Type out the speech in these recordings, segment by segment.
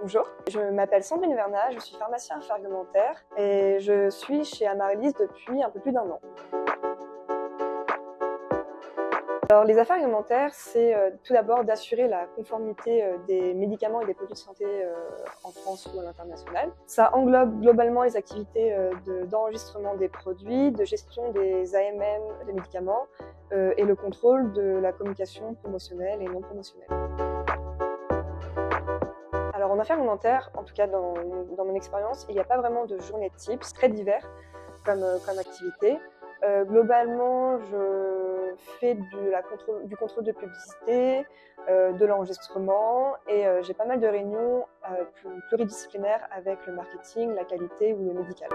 Bonjour, je m'appelle Sandrine Vernat, je suis pharmacien affaires réglementaires et je suis chez Amaryllis depuis un peu plus d'1 an. Alors, les affaires réglementaires, c'est tout d'abord d'assurer la conformité des médicaments et des produits de santé en France ou à l'international. Ça englobe globalement les activités d'enregistrement des produits, de gestion des AMM des médicaments et le contrôle de la communication promotionnelle et non promotionnelle. Alors en affaires réglementaires, en tout cas dans mon expérience, il n'y a pas vraiment de journée type, c'est très divers comme activité. Globalement, je fais du contrôle de publicité, de l'enregistrement et j'ai pas mal de réunions pluridisciplinaires avec le marketing, la qualité ou le médical.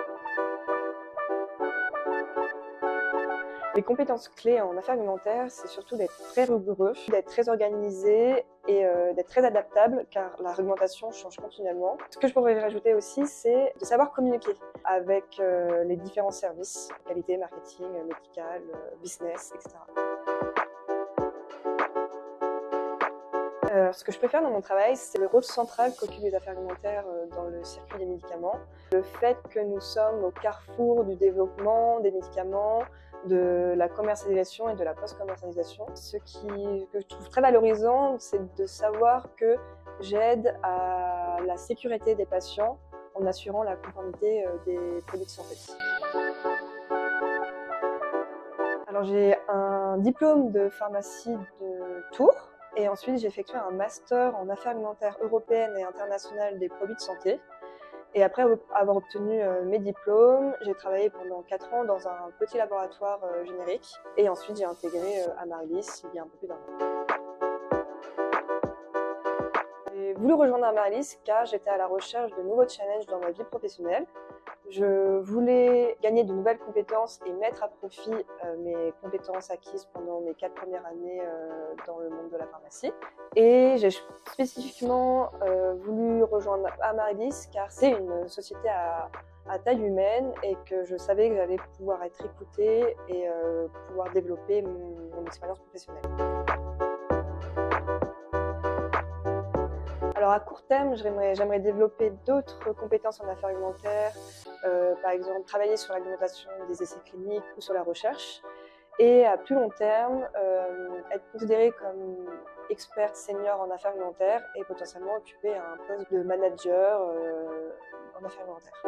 Les compétences clés en affaires réglementaires, c'est surtout d'être très rigoureux, d'être très organisé et d'être très adaptable car la réglementation change continuellement. Ce que je pourrais rajouter aussi, c'est de savoir communiquer avec les différents services, qualité, marketing, médical, business, etc. Ce que je préfère dans mon travail, c'est le rôle central qu'occupent les affaires réglementaires dans le circuit des médicaments. Le fait que nous sommes au carrefour du développement des médicaments, de la commercialisation et de la post-commercialisation. Ce que je trouve très valorisant, c'est de savoir que j'aide à la sécurité des patients en assurant la conformité des produits de santé. Alors j'ai un diplôme de pharmacie de Tours et ensuite j'ai effectué un master en affaires alimentaires européennes et internationales des produits de santé. Et après avoir obtenu mes diplômes, j'ai travaillé pendant 4 ans dans un petit laboratoire générique et ensuite j'ai intégré Amaryllis il y a un peu plus d'1 an. J'ai voulu rejoindre Amaryllis car j'étais à la recherche de nouveaux challenges dans ma vie professionnelle. Je voulais gagner de nouvelles compétences et mettre à profit mes compétences acquises pendant mes 4 premières années dans le monde de la pharmacie. Et j'ai spécifiquement voulu rejoindre Amaryllis car c'est une société à taille humaine et que je savais que j'allais pouvoir être écoutée et pouvoir développer mon expérience professionnelle. Alors à court terme, j'aimerais développer d'autres compétences en affaires réglementaires, par exemple travailler sur l'augmentation des essais cliniques ou sur la recherche. Et à plus long terme, être considérée comme experte senior en affaires réglementaires et potentiellement occuper un poste de manager en affaires réglementaires.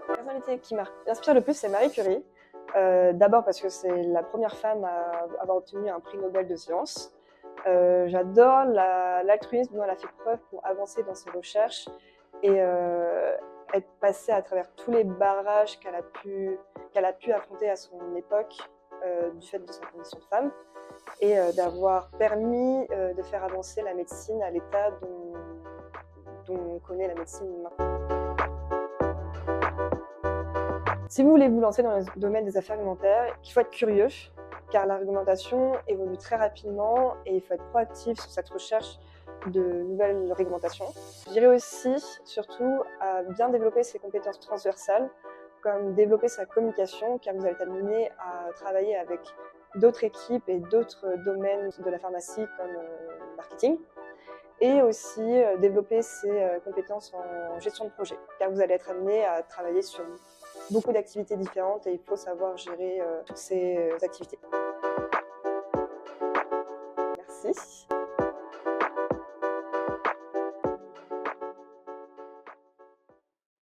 La personnalité qui m'inspire le plus, c'est Marie Curie. D'abord parce que c'est la première femme à avoir obtenu un prix Nobel de sciences. J'adore l'altruisme dont elle a fait preuve pour avancer dans ses recherches et être passée à travers tous les barrages qu'elle a pu affronter à son époque du fait de sa condition de femme et d'avoir permis de faire avancer la médecine à l'état dont on connaît la médecine maintenant. Si vous voulez vous lancer dans le domaine des affaires réglementaires, il faut être curieux car la réglementation évolue très rapidement et il faut être proactif sur cette recherche de nouvelles réglementations. Je dirais aussi, surtout, à bien développer ses compétences transversales, comme développer sa communication, car vous allez être amené à travailler avec d'autres équipes et d'autres domaines de la pharmacie comme le marketing. Et aussi développer ses compétences en gestion de projet, car vous allez être amené à travailler sur beaucoup d'activités différentes et il faut savoir gérer toutes ces activités. Merci.